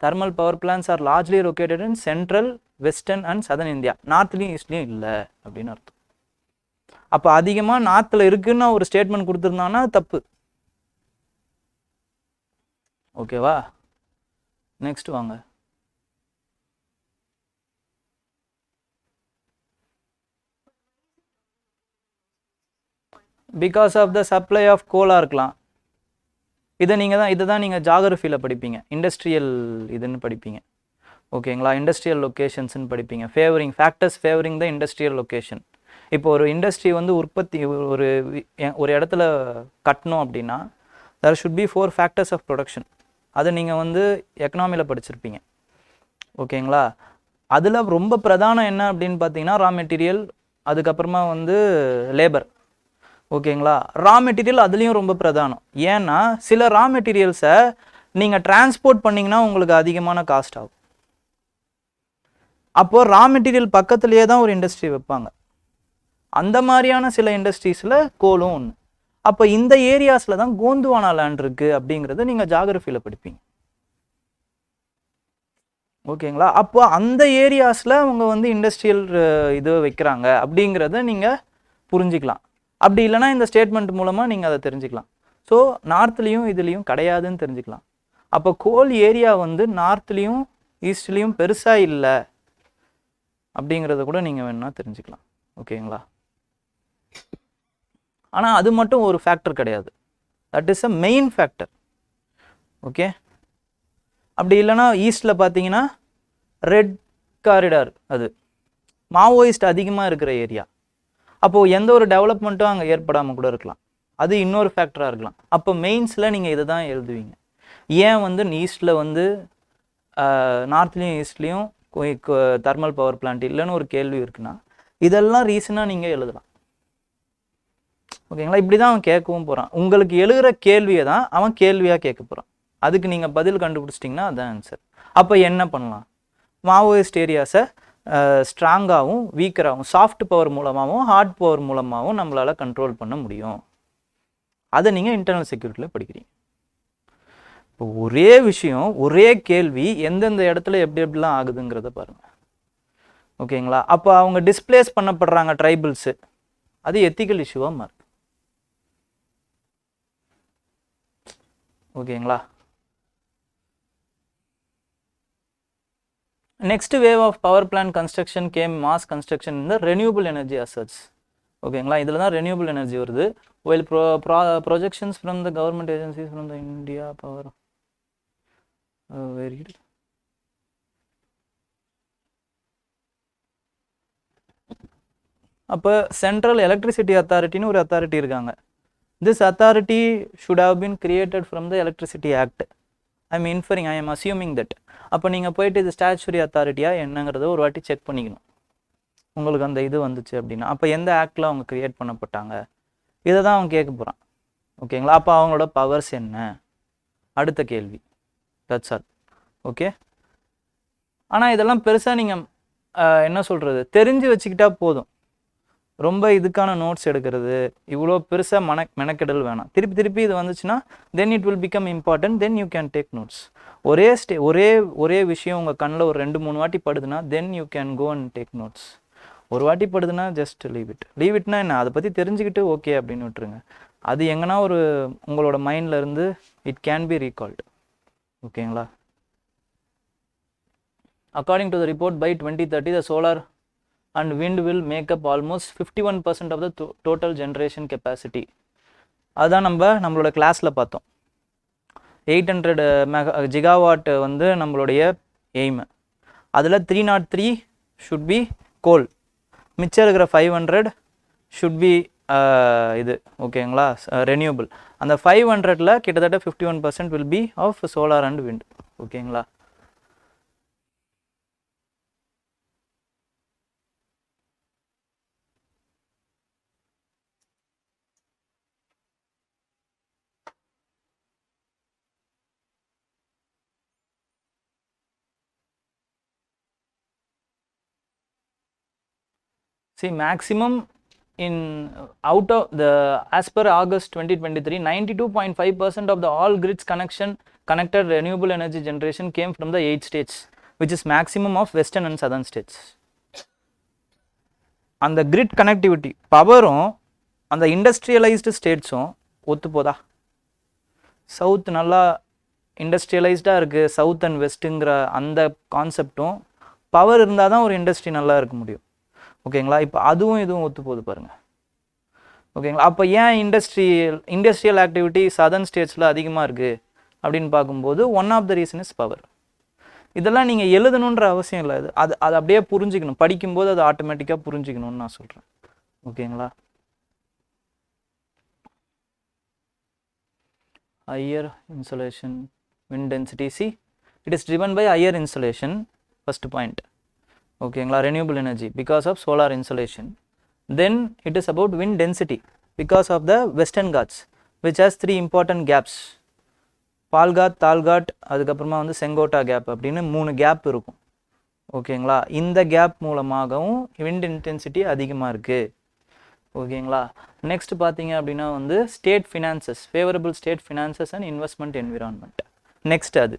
Thermal power plants are largely located in central, western and southern India. நார்த்லையும் ஈஸ்ட்லையும் இல்லை அப்படின்னு அர்த்தம். அப்போ அதிகமாக நார்த்தில் இருக்குன்னு ஒரு ஸ்டேட்மெண்ட் கொடுத்துருந்தாங்கன்னா தப்பு. ஓகேவா? நெக்ஸ்ட் வாங்க. Because of the supply of கோலாக இருக்கலாம். இதை தான் நீங்கள் ஜாகிரஃபியில் படிப்பீங்க, இண்டஸ்ட்ரியல் இதுன்னு படிப்பீங்க. ஓகேங்களா? இண்டஸ்ட்ரியல் லொக்கேஷன்ஸ்ன்னு படிப்பீங்க. ஃபேக்டர்ஸ் ஃபேவரிங் த இண்டஸ்ட்ரியல் லொக்கேஷன். இப்போ ஒரு இண்டஸ்ட்ரி வந்து உற்பத்தி ஒரு இடத்துல கட்டணும் அப்படின்னா there should be 4 factors of production. அதை நீங்கள் வந்து எக்கனாமியில் படிச்சிருப்பீங்க. ஓகேங்களா? அதில் ரொம்ப பிரதானம் என்ன அப்படின்னு பார்த்தீங்கன்னா ரா மெட்டீரியல், அதுக்கப்புறமா வந்து லேபர். ஓகேங்களா? ரா மெட்டீரியல் அதுலேயும் ரொம்ப பிரதானம். ஏன்னா சில ரா மெட்டீரியல்ஸை நீங்கள் டிரான்ஸ்போர்ட் பண்ணிங்கன்னா உங்களுக்கு அதிகமான காஸ்ட் ஆகும். அப்போது ரா மெட்டீரியல் பக்கத்துலேயே தான் ஒரு இண்டஸ்ட்ரி வைப்பாங்க. அந்த மாதிரியான சில இண்டஸ்ட்ரீஸில் கோலும் ஒன்று. அப்போ இந்த ஏரியாஸில் தான் கோந்துவானா லேண்ட் இருக்குது அப்படிங்கிறத நீங்கள் ஜாகிரஃபியில் படிப்பீங்க. ஓகேங்களா? அப்போ அந்த ஏரியாஸில் அவங்க வந்து இண்டஸ்ட்ரியல் இது வைக்கிறாங்க அப்படிங்கிறத நீங்கள் புரிஞ்சிக்கலாம். அப்படி இல்லைனா இந்த ஸ்டேட்மெண்ட் மூலமாக நீங்கள் அதை தெரிஞ்சுக்கலாம். ஸோ நார்த்லேயும் இதுலேயும் கிடையாதுன்னு தெரிஞ்சுக்கலாம். அப்போ கோல் ஏரியா வந்து நார்த்லேயும் ஈஸ்ட்லேயும் பெருசாக இல்லை அப்படிங்கிறத கூட நீங்கள் வேணும்னா தெரிஞ்சுக்கலாம். ஓகேங்களா? ஆனால் அது மட்டும் ஒரு ஃபேக்டர் கிடையாது. That is a main factor. Okay? அப்படி இல்லைனா ஈஸ்டில் பார்த்தீங்கன்னா ரெட் காரிடார், அது மாவோயிஸ்ட் அதிகமாக இருக்கிற ஏரியா. அப்போது எந்த ஒரு டெவலப்மெண்ட்டும் அங்கே ஏற்படாமல் கூட இருக்கலாம். அது இன்னொரு ஃபேக்டராக இருக்கலாம். அப்போ மெயின்ஸில் நீங்கள் இதை தான் எழுதுவீங்க. ஏன் வந்து ஈஸ்டில் வந்து நார்த்லேயும் ஈஸ்ட்லேயும் தெர்மல் பவர் பிளான்ட் இல்லைன்னு ஒரு கேள்வி இருக்குன்னா இதெல்லாம் ரீசனாக நீங்கள் எழுதலாம். ஓகேங்களா? இப்படி தான் அவன் கேட்கவும் போகிறான். உங்களுக்கு எழுதுகிற கேள்வியை தான் அவன் கேள்வியாக கேட்க போகிறான். அதுக்கு நீங்கள் பதில் கண்டுபிடிச்சிட்டிங்கன்னா அதுதான் ஆன்சர். அப்போ என்ன பண்ணலாம்? மாவோயிஸ்ட் ஏரியாஸை ஸ்ட்ராங்காகவும் வீக்கராகவும், சாஃப்ட் பவர் மூலமாகவும் ஹார்ட் பவர் மூலமாகவும் நம்மளால் கண்ட்ரோல் பண்ண முடியும். அதை நீங்கள் இன்டர்னல் செக்யூரிட்டியில் படிக்கிறீங்க. இப்போ ஒரே விஷயம், ஒரே கேள்வி எந்தெந்த இடத்துல எப்படி எப்படிலாம் ஆகுதுங்கிறத பாருங்கள். ஓகேங்களா? அப்போ அவங்க டிஸ்பிளேஸ் பண்ணப்படுறாங்க ட்ரைபிள்ஸு, அது எத்திக்கல் இஷ்யூவாக மாறுது. ஓகேங்களா? Next wave of power plant construction came mass construction in the renewable energy assets. ஓகேங்களா? இதில் தான் renewable energy வருது. While projections from the government agencies from the India power very good. அப்போ சென்ட்ரல் எலக்ட்ரிசிட்டி அத்தாரிட்டின்னு ஒரு அத்தாரிட்டி இருக்காங்க. This authority should have been created from the Electricity Act. I am inferring, I am assuming that. அப்போ நீங்கள் போயிட்டு இது ஸ்டாச்சுரி அத்தாரிட்டியாக என்னங்கிறத ஒரு வாட்டி செக் பண்ணிக்கணும். உங்களுக்கு அந்த இது வந்துச்சு அப்படின்னா அப்போ எந்த ஆக்டில் அவங்க க்ரியேட் பண்ணப்பட்டாங்க இதை தான் அவன் கேட்க போகிறான். ஓகேங்களா? அப்போ அவங்களோட பவர்ஸ் என்ன, அடுத்த கேள்வி. That's all. ஓகே? ஆனால் இதெல்லாம் பெருசாக நீங்கள் என்ன சொல்கிறது, தெரிஞ்சு வச்சுக்கிட்டா போதும். ரொம்ப இதுக்கான நோட்ஸ் எடுக்கிறது இவ்வளோ பெருசாக மெனக்கெடல் வேணாம். திருப்பி இது வந்துச்சுன்னா then it will become important, then you can take notes. ஒரே விஷயம் உங்கள் கண்ணில் ஒரு 2-3 வாட்டி படுதுன்னா then you can go and take notes. ஒரு வாட்டி படுதுன்னா ஜஸ்ட் லீவ் இட்னா என்ன, அதை பற்றி தெரிஞ்சுக்கிட்டு ஓகே அப்படின்னு விட்டுருங்க. அது எங்கன்னா ஒரு உங்களோட மைண்டில் இருந்து இட் கேன் பி ரீகால்டு. ஓகேங்களா? According to the report, by 2030, the solar and wind will make up almost 51% of the total generation capacity. அதான் நம்மளோட கிளாஸில் பார்த்தோம். 800 gigawatt வந்து நம்மளுடைய எய்ம். அதில் 303 should be coal. மிச்சம் இருக்கிற 500 should be இது ஓகேங்களா, ரெனியூபிள். அந்த 500ல் கிட்டத்தட்ட 51% will be of solar and wind. ஓகேங்களா? See, maximum in out of the as per August 2023, 92.5% of the all grids connected renewable energy generation came from the 8 states, which is maximum of western and southern states. And the grid connectivity பவரும் அந்த இண்டஸ்ட்ரியலைஸ்டு ஸ்டேட்ஸும் ஒத்து போதா? சவுத் நல்லா இண்டஸ்ட்ரியலைஸ்டாக இருக்குது, சவுத் அண்ட் வெஸ்ட்டுங்கிற அந்த கான்செப்டும் பவர் இருந்தால் தான் ஒரு இண்டஸ்ட்ரி நல்லா இருக்க முடியும். ஓகேங்களா? இப்போ இதுவும் ஒத்து போகுது பாருங்கள். ஓகேங்களா? அப்போ ஏன் இண்டஸ்ட்ரியல் ஆக்டிவிட்டி சதர்ன் ஸ்டேட்ஸில் அதிகமாக இருக்குது அப்படின்னு பார்க்கும்போது one of the reason is power. இதெல்லாம் நீங்கள் எழுதணுன்ற அவசியம் இல்லை. அது அப்படியே புரிஞ்சுக்கணும், படிக்கும்போது அது ஆட்டோமேட்டிக்காக புரிஞ்சுக்கணும்னு நான் சொல்கிறேன். ஓகேங்களா? higher insolation wind density, see it is driven by higher insolation, first point. ஓகேங்களா? renewable energy because of solar insolation. Then it is about wind density because of the western ghats which has 3 important gaps, Palghat, தால்காட், அதுக்கப்புறமா வந்து செங்கோட்டா கேப் அப்படின்னு 3 கேப் இருக்கும். ஓகேங்களா? இந்த கேப் மூலமாகவும் விண்ட் இன்டென்சிட்டி அதிகமாக இருக்குது. ஓகேங்களா? நெக்ஸ்ட் பார்த்தீங்க அப்படின்னா வந்து state finances, favourable state finances and investment environment. Next அது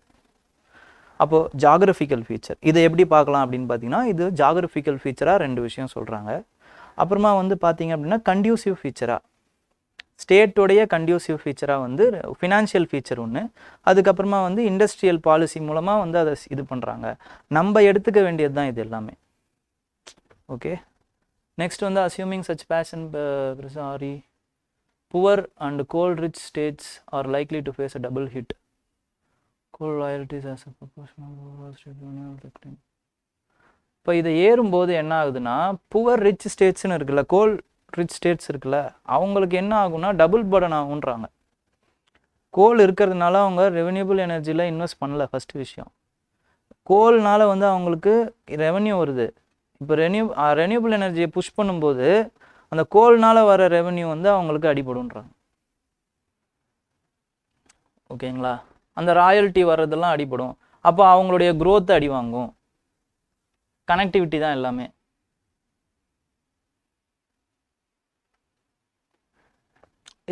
அப்போது ஜாகிரபிக்கல் ஃபீச்சர். இதை எப்படி பார்க்கலாம் அப்படின்னு பார்த்தீங்கன்னா, இது ஜாகிரபிக்கல் ஃபீச்சராக 2 விஷயம் சொல்கிறாங்க. அப்புறமா வந்து பார்த்தீங்க அப்படின்னா கண்டியூசிவ் ஃபீச்சராக, ஸ்டேட்டோடைய கண்டியூசிவ் ஃபீச்சராக வந்து ஃபினான்ஷியல் ஃபீச்சர் ஒன்று, அதுக்கப்புறமா வந்து இண்டஸ்ட்ரியல் பாலிசி மூலமாக வந்து அதை இது பண்ணுறாங்க. நம்ம எடுத்துக்க வேண்டியது தான் இது எல்லாமே. ஓகே, நெக்ஸ்ட் வந்து assuming such passion poor and coal rich states are likely to face a double hit. Coal royalties as a proportional. இப்போ இதை ஏறும்போது என்ன ஆகுதுன்னா, புவர் ரிச் ஸ்டேட்ஸ்னு இருக்குல்ல, கோல் ரிச் ஸ்டேட்ஸ் இருக்குல்ல, அவங்களுக்கு என்ன ஆகும்னா டபுள் பர்டன் ஆகுன்றாங்க. கோல் இருக்கிறதுனால அவங்க ரெவென்யூபிள் எனர்ஜியில் இன்வெஸ்ட் பண்ணல. ஃபஸ்ட்டு விஷயம், கோல்னால வந்து அவங்களுக்கு ரெவென்யூ வருது. இப்போ ரெனியூபிள் எனர்ஜியை புஷ் பண்ணும்போது அந்த கோல்னால் வர ரெவென்யூ வந்து அவங்களுக்கு அடிபடுன்றாங்க. ஓகேங்களா? அந்த ராயல்ட்டி வர்றதெல்லாம் அடிபடும். அப்போ அவங்களுடைய க்ரோத் அடி வாங்கும். கனெக்டிவிட்டி தான் எல்லாமே.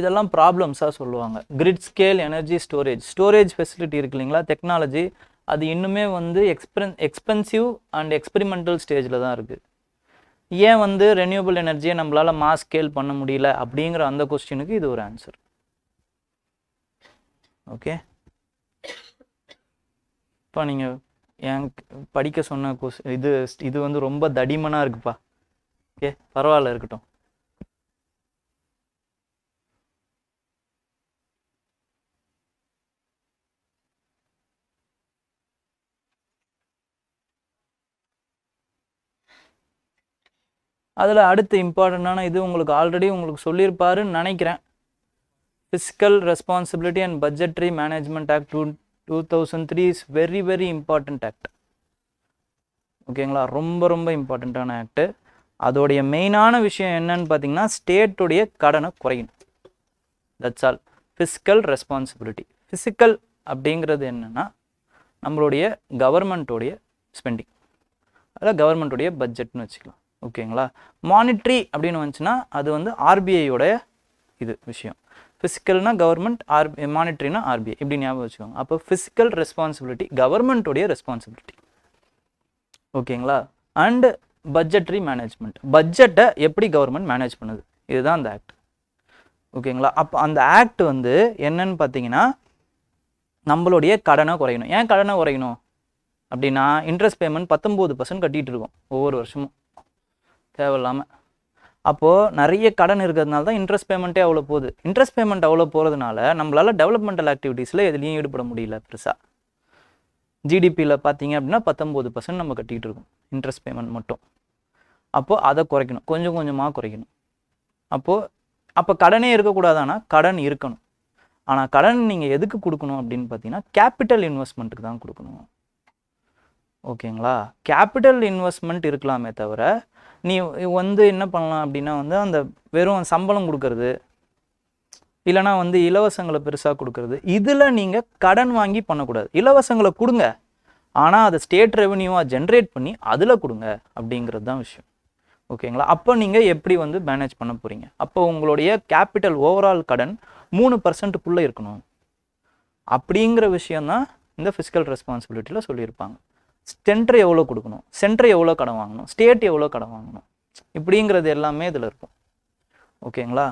இதெல்லாம் ப்ராப்ளம்ஸாக சொல்லுவாங்க. Grid scale energy storage facility இருக்கு இல்லைங்களா, டெக்னாலஜி, அது இன்னுமே வந்து எக்ஸ்பென்சிவ் அண்ட் எக்ஸ்பெரிமெண்டல் ஸ்டேஜில் தான் இருக்குது. ஏன் வந்து ரெனியூபிள் எனர்ஜியை நம்மளால் மாஸ் ஸ்கேல் பண்ண முடியல அப்படிங்கிற அந்த கொஸ்டினுக்கு இது ஒரு ஆன்சர். ஓகே, இப்போ நீங்கள் என் படிக்க சொன்ன இது வந்து ரொம்ப தடிமனாக இருக்குப்பா. ஓகே, பரவாயில்ல, இருக்கட்டும். அதில் அடுத்து இம்பார்ட்டண்ட்டான இது உங்களுக்கு ஆல்ரெடி உங்களுக்கு சொல்லியிருப்பாருன்னு நினைக்கிறேன். Fiscal responsibility and budgetary management act 2003 is very very important act. ஓகேங்களா? ரொம்ப ரொம்ப இம்பார்ட்டண்ட்டான ஆக்டு. அதோடைய மெயினான விஷயம் என்னன்னு பார்த்தீங்கன்னா, ஸ்டேட்டுடைய கடனை குறையணும். That's all. Fiscal responsibility. Physical அப்படிங்கிறது என்னென்னா நம்மளுடைய கவர்மெண்ட்டோடைய ஸ்பெண்டிங். இல்லை கவர்மெண்ட்டுடைய பட்ஜெட்னு வச்சுக்கலாம். ஓகேங்களா. மானிட்ரி அப்படின்னு வந்துச்சுன்னா அது வந்து ஆர்பிஐயோடைய இது விஷயம். ஃபிசிக்கல்னா கவர்மெண்ட், மானிட்ரினா ஆர்பிஐ, இப்படி ஞாபகம் வச்சுக்கோங்க. அப்போ ஃபிசிக்கல் ரெஸ்பான்சிபிலிட்டி கவர்மெண்ட்டுடைய ரெஸ்பான்சிபிலிட்டி. ஓகேங்களா. அண்டு பட்ஜெட்ரி மேனேஜ்மெண்ட், பட்ஜெட்டை எப்படி கவர்மெண்ட் மேனேஜ் பண்ணுது, இதுதான் அந்த ஆக்ட். ஓகேங்களா. அப்போ அந்த ஆக்ட் வந்து என்னன்னு பார்த்தீங்கன்னா நம்மளுடைய கடனை குறையணும். ஏன் கடனை குறையணும் அப்படின்னா இன்ட்ரெஸ்ட் பேமெண்ட் 19% கட்டிகிட்டு இருக்கோம் ஒவ்வொரு வருஷமும் தேவையில்லாமல். அப்போது நிறைய கடன் இருக்கிறதுனால தான் இன்ட்ரெஸ்ட் பேமெண்ட்டே அவ்வளோ போகுது. இன்ட்ரெஸ்ட் பேமெண்ட் அவ்வளோ போகிறதுனால நம்மளால் டெவலப்மெண்டல் ஆக்டிவிட்டீஸில் எதுலேயும் ஈடுபட முடியல. பெருசாக ஜிடிபியில் பார்த்தீங்க அப்படின்னா 19% நம்ம கட்டிகிட்டு இருக்கோம் இன்ட்ரெஸ்ட் பேமெண்ட் மட்டும். அப்போது அதை குறைக்கணும், கொஞ்சம் கொஞ்சமாக குறைக்கணும். அப்போ கடனே இருக்கக்கூடாதானா, கடன் இருக்கணும். ஆனால் கடன் நீங்கள் எதுக்கு கொடுக்கணும் அப்படின்னு பார்த்தீங்கன்னா கேபிட்டல் இன்வெஸ்ட்மெண்ட்டுக்கு தான் கொடுக்கணும். ஓகேங்களா. கேபிட்டல் இன்வெஸ்ட்மெண்ட் இருக்கலாமே தவிர நீ வந்து என்ன பண்ணலாம் அப்படின்னா வந்து அந்த வெறும் சம்பளம் கொடுக்கறது இல்லைனா வந்து இலவசங்களை பெருசாக கொடுக்கறது, இதில் நீங்கள் கடன் வாங்கி பண்ணக்கூடாது. இலவசங்களை கொடுங்க, ஆனால் அதை ஸ்டேட் ரெவென்யூவாக ஜென்ரேட் பண்ணி அதில் கொடுங்க அப்படிங்கிறது தான் விஷயம். ஓகேங்களா. அப்போ நீங்கள் எப்படி வந்து மேனேஜ் பண்ண போகிறீங்க, அப்போ உங்களுடைய கேபிட்டல் ஓவரால் கடன் 3%க்குள்ளே இருக்கணும் அப்படிங்கிற விஷயந்தான் இந்த ஃபிஸ்கல் ரெஸ்பான்சிபிலிட்டியில் சொல்லியிருப்பாங்க. சென்ட்ரு எவ்வளோ கொடுக்கணும், சென்ட்ரு எவ்வளோ கடன் வாங்கணும், ஸ்டேட் எவ்வளோ கடன் வாங்கணும், இப்படிங்கிறது எல்லாமே இதில் இருக்கும். ஓகேங்களா.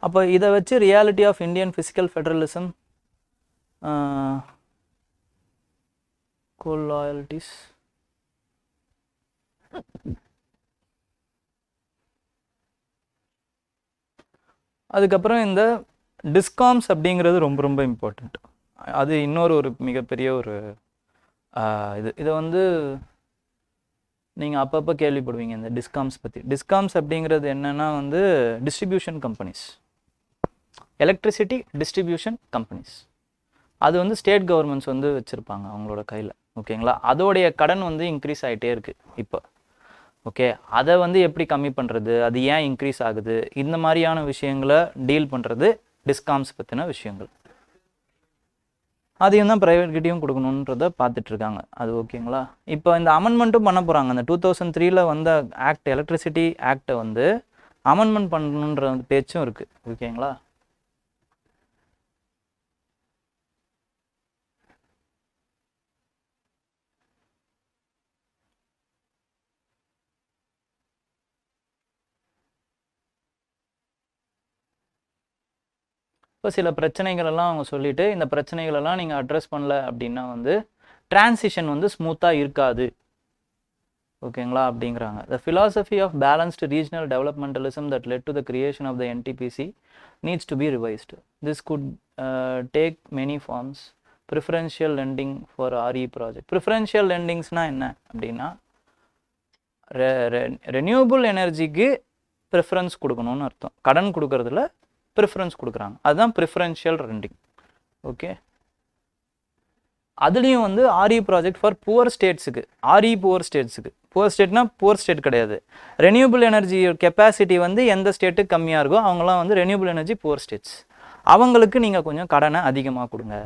அப்போ இதை வச்சு reality of Indian fiscal federalism, coal royalties, அதுக்கப்புறம் இந்த டிஸ்காம்ஸ் அப்படிங்கிறது ரொம்ப ரொம்ப இம்பார்ட்டண்ட். அது இன்னொரு மிகப்பெரிய ஒரு இதை வந்து நீங்கள் அப்பப்போ கேள்விப்படுவீங்க இந்த டிஸ்காம்ஸ் பற்றி. டிஸ்காம்ஸ் அப்படிங்கிறது என்னென்னா வந்து distribution companies, electricity distribution companies. அது வந்து ஸ்டேட் கவர்மெண்ட்ஸ் வந்து வச்சுருப்பாங்க அவங்களோட கையில். ஓகேங்களா. அதோடைய கடன் வந்து இன்க்ரீஸ் ஆகிட்டே இருக்குது இப்போ. ஓகே, அதை வந்து எப்படி கம்மி பண்ணுறது, அது ஏன் இன்க்ரீஸ் ஆகுது, இந்த மாதிரியான விஷயங்களை டீல் பண்ணுறது டிஸ்காம்ஸ் பற்றின விஷயங்கள். அதையும் தான் ப்ரைவேட்கிட்டையும் கொடுக்கணுன்றதை பார்த்துட்ருக்காங்க. அது ஓகேங்களா. இப்போ இந்த அமெண்ட்மெண்ட்டும் பண்ண போகிறாங்க. அந்த 2003 வந்த ஆக்ட், எலக்ட்ரிசிட்டி ஆக்டை வந்து அமெண்ட்மெண்ட் பண்ணணுன்ற பேச்சும் இருக்குது. ஓகேங்களா. இப்போ சில பிரச்சனைகளெல்லாம் அவங்க சொல்லிவிட்டு இந்த பிரச்சனைகளெல்லாம் நீங்கள் அட்ரஸ் பண்ணல அப்படின்னா வந்து டிரான்சிஷன் வந்து ஸ்மூத்தாக இருக்காது. ஓகேங்களா அப்படிங்கிறாங்க. The philosophy of balanced regional developmentalism that led to the creation of the NTPC needs to be revised. This could take many forms. Preferential lending for RE project. Preferential lendingsனா என்ன அப்படின்னா ரெனியூபிள் எனர்ஜிக்கு ப்ரிஃபரன்ஸ் கொடுக்கணும்னு அர்த்தம். கடன் கொடுக்கறதுல ப்ரிஃபரன்ஸ் கொடுக்குறாங்க, அதுதான் ப்ரிஃபரன்ஷியல் ரெண்டிங். ஓகே. அதுலேயும் வந்து ஆர்இ ப்ராஜெக்ட் ஃபார் புவர் ஸ்டேட்ஸுக்கு, ஆர்இ புவர் ஸ்டேட்ஸுக்கு, புவர் ஸ்டேட்னா புவர் ஸ்டேட் கிடையாது. ரெனியூபிள் எனர்ஜி கெப்பாசிட்டி வந்து எந்த ஸ்டேட்டுக்கு கம்மியாக இருக்கோ அவங்களாம் வந்து ரெனியூபிள் எனர்ஜி புவர் ஸ்டேட்ஸ், அவங்களுக்கு நீங்கள் கொஞ்சம் கடனை அதிகமாக கொடுங்க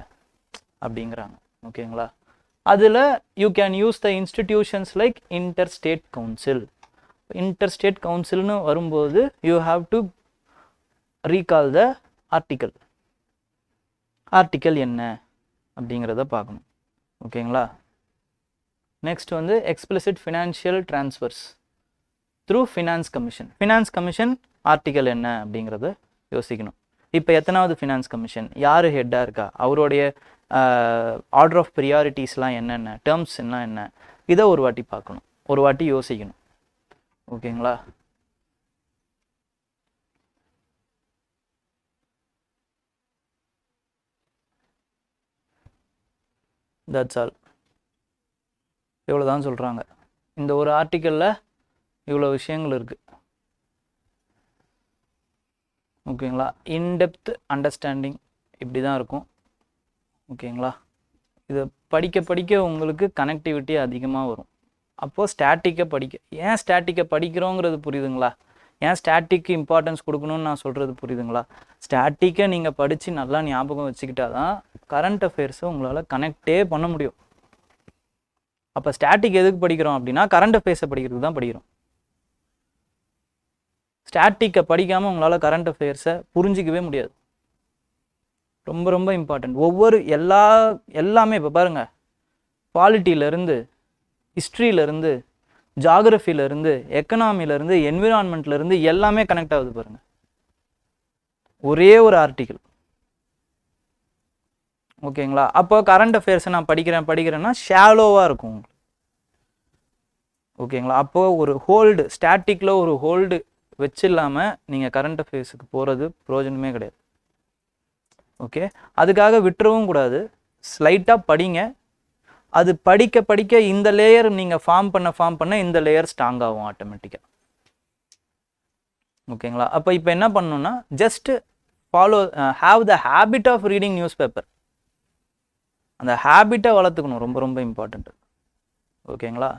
அப்படிங்கிறாங்க. ஓகேங்களா. அதில் you can use the institutions like inter state council. Inter state கவுன்சில்னு வரும்போது you have to recall the article. Article என்ன அப்படிங்கிறத பார்க்கணும். ஓகேங்களா. நெக்ஸ்ட் வந்து explicit financial transfers through finance commission. Finance commission article என்ன அப்படிங்கிறத யோசிக்கணும். இப்போ எத்தனாவது ஃபினான்ஸ் கமிஷன், யார் ஹெட்டாக இருக்கா, அவருடைய ஆர்டர் ஆஃப் ப்ரியாரிட்டிஸ்லாம் என்னென்ன, டேர்ம்ஸ் என்ன, இதை ஒரு வாட்டி பார்க்கணும், ஒரு வாட்டி யோசிக்கணும். ஓகேங்களா. That's all. இவ்வளோ தான் சொல்கிறாங்க. இந்த ஒரு ஆர்டிக்கலில் இவ்வளோ விஷயங்கள் இருக்குது. ஓகேங்களா. இன்டெப்த் அண்டர்ஸ்டாண்டிங் இப்படி தான் இருக்கும். ஓகேங்களா. இதை படிக்க படிக்க உங்களுக்கு கனெக்டிவிட்டி அதிகமாக வரும். அப்போது ஸ்டாட்டிக்கை ஏன் ஸ்டாட்டிக்கை படிக்கிறோங்கிறது புரியுதுங்களா, ஏன் ஸ்டாட்டிக்கு இம்பார்ட்டன்ஸ் கொடுக்கணும்னு நான் சொல்கிறது புரியுதுங்களா. ஸ்டாட்டிக்கை நீங்கள் படித்து நல்லா ஞாபகம் வச்சுக்கிட்டா தான் கரண்ட் அஃபேர்ஸை உங்களால் கனெக்டே பண்ண முடியும். அப்போ ஸ்டாட்டிக் எதுக்கு படிக்கிறோம் அப்படின்னா கரண்ட் அஃபேர்ஸை படிக்கிறதுக்கு தான் படிக்கிறோம். ஸ்டாட்டிக்கை படிக்காமல் உங்களால் கரண்ட் அஃபேர்ஸை புரிஞ்சிக்கவே முடியாது. ரொம்ப ரொம்ப இம்பார்ட்டண்ட். ஒவ்வொரு எல்லாமே இப்போ பாருங்கள், பாலிட்டியிலேருந்து, ஹிஸ்ட்ரியிலேருந்து, ஜாகிரஃபியிலேருந்து, எக்கனாமிலேருந்து, என்விரான்மெண்ட்லேருந்து எல்லாமே கனெக்ட் ஆகுது பாருங்கள், ஒரே ஒரு ஆர்டிக்கிள். ஓகேங்களா? அப்போ கரண்ட் அஃபேர்ஸை நான் படிக்கிறேன்னா ஷாலோவாக இருக்கும் உங்களுக்கு. ஓகேங்களா? அப்போது ஒரு ஹோல்டு, ஸ்டாட்டிக்கில் ஒரு ஹோல்டு வச்சு இல்லாமல் நீங்கள் கரண்ட் அஃபேர்ஸுக்கு போகிறது பிரயோஜனமே கிடையாது. ஓகே, அதுக்காக விட்டுறவும் கூடாது. ஸ்லைட்டாக படிங்க. அது படிக்க படிக்க இந்த லேயர் நீங்கள் ஃபார்ம் பண்ண இந்த லேயர் ஸ்ட்ராங் ஆகும் ஆட்டோமேட்டிக்காக. ஓகேங்களா? அப்போ இப்போ என்ன பண்ணணும்னா just have the habit of reading news paper. அந்த ஹேபிட்டை வளர்த்துக்கணும், ரொம்ப ரொம்ப இம்பார்ட்டண்ட். ஓகேங்களா?